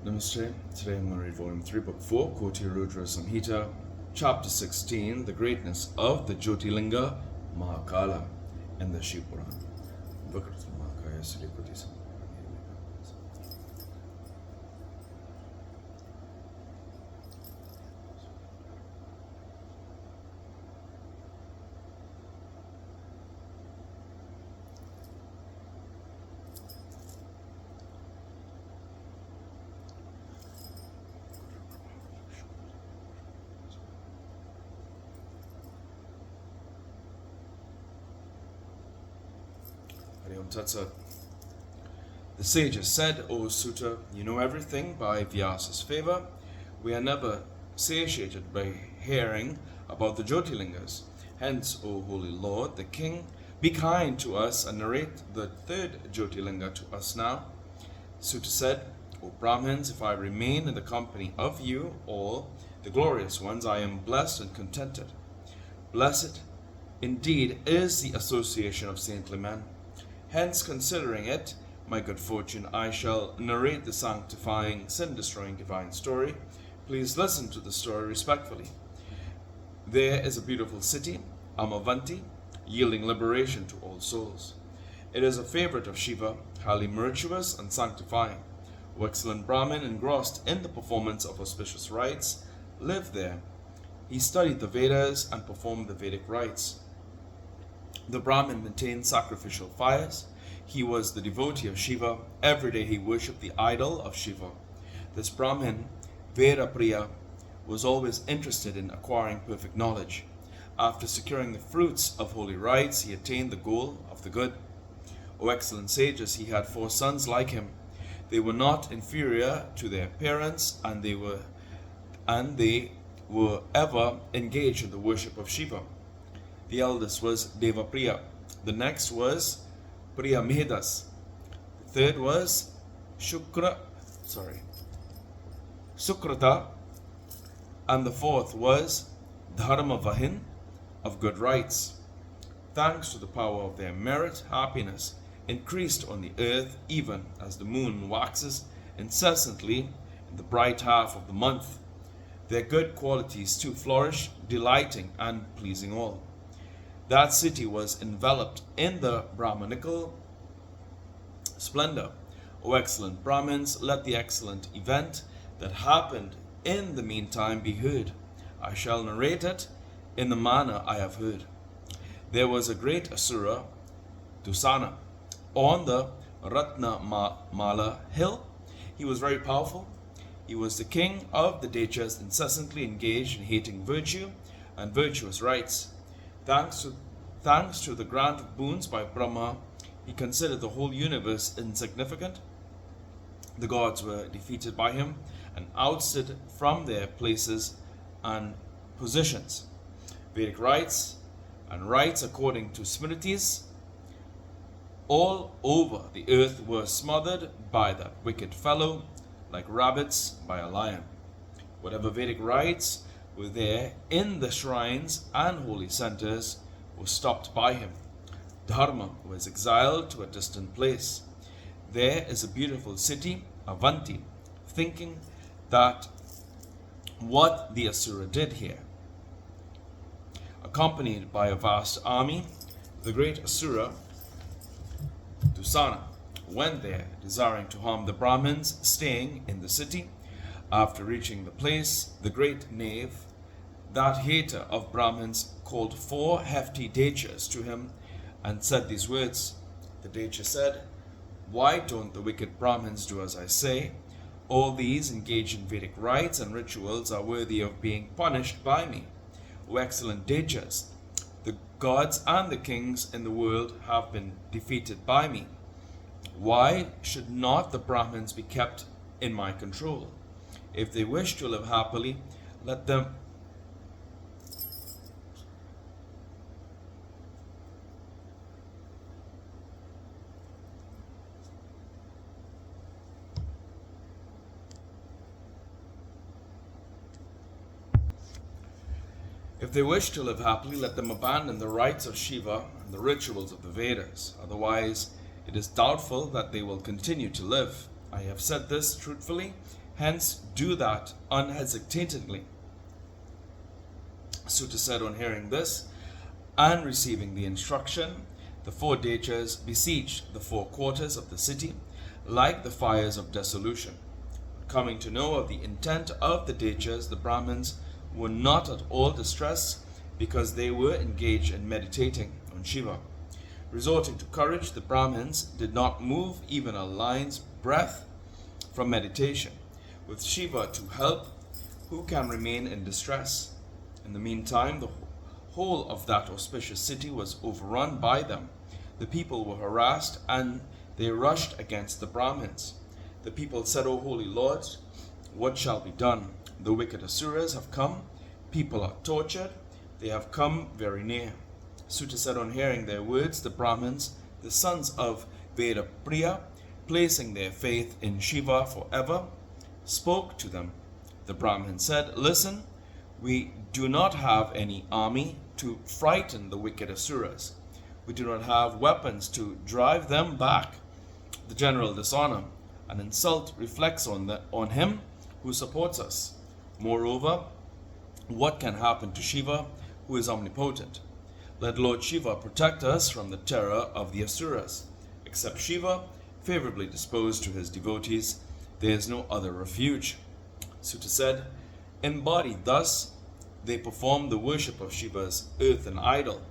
Namaste. Today I'm going to read Volume 3, Book 4, KotiRudra Samhita, Chapter 16, The Greatness of the Jyotirlinga Mahakala, and the Shiva Puran. The sages said, O Sutta, you know everything by Vyasa's favor. We are never satiated by hearing about the Jyotirlingas. Hence, O Holy Lord, the King, be kind to us and narrate the third Jyotirlinga to us now. Sutta said, O Brahmins, if I remain in the company of you all, the glorious ones, I am blessed and contented. Blessed indeed is the association of saintly men. Hence, considering it my good fortune, I shall narrate the sanctifying, sin-destroying divine story. Please listen to the story respectfully. There is a beautiful city, Amavanti, yielding liberation to all souls. It is a favorite of Shiva, highly virtuous and sanctifying. O excellent Brahmin, engrossed in the performance of auspicious rites, lived there. He studied the Vedas and performed the Vedic rites. The Brahmin maintained sacrificial fires. He was the devotee of Shiva. Every day he worshipped the idol of Shiva. This Brahmin, Veda-priya, was always interested in acquiring perfect knowledge. After securing the fruits of holy rites, he attained the goal of the good. O excellent sages, he had 4 sons like him. They were not inferior to their parents, and they were ever engaged in the worship of Shiva. The eldest was Devapriya. The next was Priyamedas. The third was Sukrata. And the fourth was Dharmavahin, of good rights. Thanks to the power of their merit, happiness increased on the earth, even as the moon waxes incessantly in the bright half of the month. Their good qualities too flourished, delighting and pleasing all. That city was enveloped in the Brahmanical splendor. O excellent Brahmins, let the excellent event that happened in the meantime be heard. I shall narrate it in the manner I have heard. There was a great Asura, Dusana, on the Ratnamala hill. He was very powerful. He was the king of the Dechas, incessantly engaged in hating virtue and virtuous rites. Thanks to the grant of boons by Brahma, he considered the whole universe insignificant. The gods were defeated by him and ousted from their places and positions. Vedic rites and rites according to Smritis all over the earth were smothered by that wicked fellow, like rabbits by a lion. Whatever Vedic rites were there in the shrines and holy centers was stopped by him. Dharma was exiled to a distant place. There is a beautiful city, Avanti, thinking that what the Asura did here. Accompanied by a vast army, the great Asura, Dusana, went there, desiring to harm the Brahmins staying in the city. After reaching the place, the great knave, that hater of Brahmins, called 4 hefty Dechas to him and said these words. The Decha said, Why don't the wicked Brahmins do as I say? All these engaged in Vedic rites and rituals are worthy of being punished by me. O excellent Dechas, the gods and the kings in the world have been defeated by me. Why should not the Brahmins be kept in my control? If they wish to live happily, let them abandon the rites of Shiva and the rituals of the Vedas. Otherwise, it is doubtful that they will continue to live. I have said this truthfully. Hence do that unhesitatingly. Suta said on hearing this and receiving the instruction, the 4 dechas besieged the 4 quarters of the city like the fires of dissolution. Coming to know of the intent of the dechas, the Brahmins were not at all distressed because they were engaged in meditating on Shiva. Resorting to courage, the Brahmins did not move even a line's breadth from meditation. With Shiva to help, who can remain in distress? In the meantime, the whole of that auspicious city was overrun by them. The people were harassed and they rushed against the Brahmins. The people said, O holy lords, what shall be done? The wicked Asuras have come, people are tortured, they have come very near. Suta said on hearing their words, the Brahmins, the sons of Vedapriya, placing their faith in Shiva forever, spoke to them. The Brahmin said, listen, we do not have any army to frighten the wicked Asuras. We do not have weapons to drive them back. The general dishonor and insult reflects on him who supports us. Moreover, what can happen to Shiva, who is omnipotent? Let Lord Shiva protect us from the terror of the Asuras. Except Shiva, favorably disposed to his devotees, there is no other refuge. Suta said, embodied thus, they performed the worship of Shiva's earthen idol.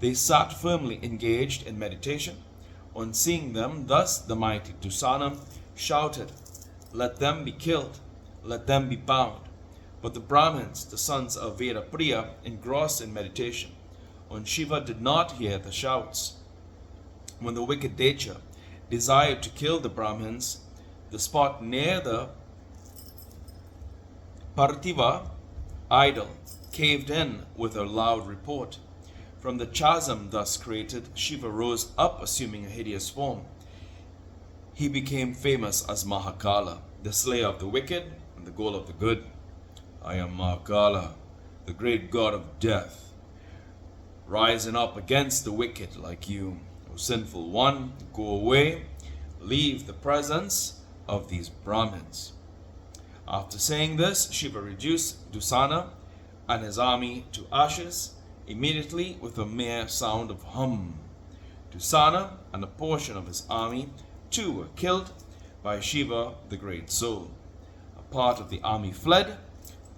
They sat firmly engaged in meditation. On seeing them thus, the mighty Dusana shouted, let them be killed, let them be bound. But the Brahmins, the sons of Vedapriya, engrossed in meditation on Shiva, did not hear the shouts. When the wicked Decha desired to kill the Brahmins, the spot near the Parthiva idol caved in with a loud report. From the chasm thus created, Shiva rose up, assuming a hideous form. He became famous as Mahakala, the slayer of the wicked and the goal of the good. I am Mahakala, the great god of death, rising up against the wicked like you. O sinful one, go away, leave the presence of these Brahmins. After saying this, Shiva reduced Dusana and his army to ashes immediately with a mere sound of hum. Dusana and a portion of his army too were killed by Shiva, the great soul. A part of the army fled,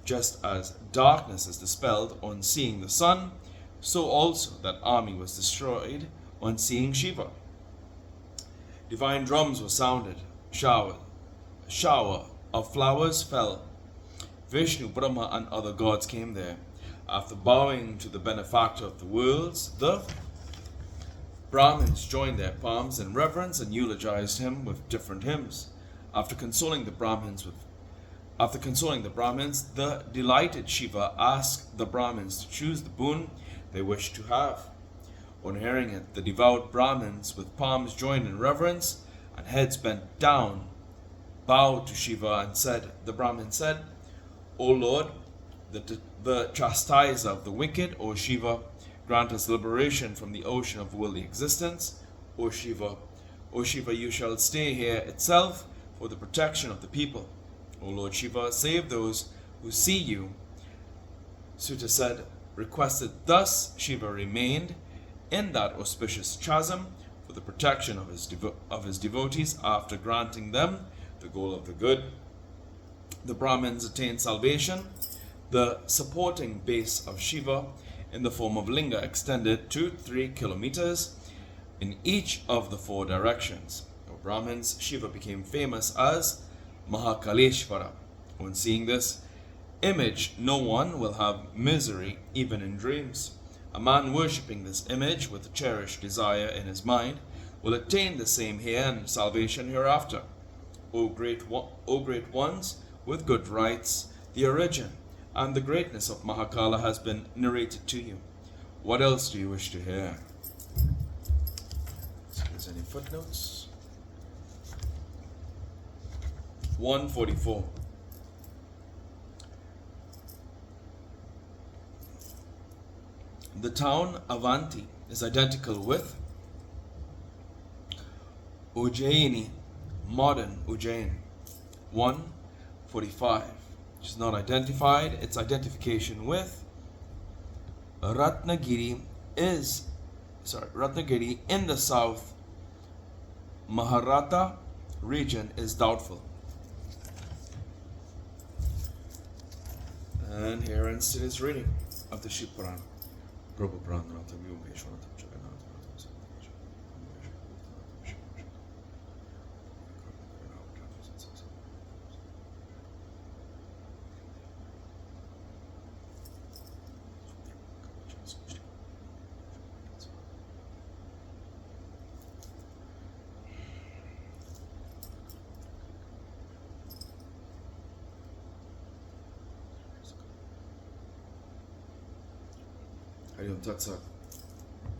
just as darkness is dispelled on seeing the sun, so also that army was destroyed on seeing Shiva. Divine drums were sounded, a shower of flowers fell. Vishnu, Brahma, and other gods came there. After bowing to the benefactor of the worlds, the Brahmins joined their palms in reverence and eulogized him with different hymns. After consoling the Brahmins, the delighted Shiva asked the Brahmins to choose the boon they wished to have. On hearing it, the devout Brahmins, with palms joined in reverence and heads bent down, bowed to Shiva and said, the Brahmin said, O Lord, the chastiser of the wicked, O Shiva, grant us liberation from the ocean of worldly existence. O Shiva, you shall stay here itself for the protection of the people. O Lord Shiva, save those who see you. Suta said, requested thus, Shiva remained in that auspicious chasm for the protection of his devotees after granting them the goal of the good. The Brahmins attained salvation. The supporting base of Shiva in the form of linga extended to 3 kilometers in each of the 4 directions. O Brahmins, Shiva became famous as Mahakaleshvara. On seeing this image, no one will have misery even in dreams. A man worshipping this image with a cherished desire in his mind will attain the same here and salvation hereafter. O great ones with good rights, the origin and the greatness of Mahakala has been narrated to you. What else do you wish to hear? So there's any footnotes? 144. The town Avanti is identical with Ujjaini, modern Ujjain. 1. 45, which is not identified. Its identification with Ratnagiri in the south Maharata region is doubtful. And here ends today's reading of the Shiva Puran. Prabhu Puran. Hariom Tat Sat.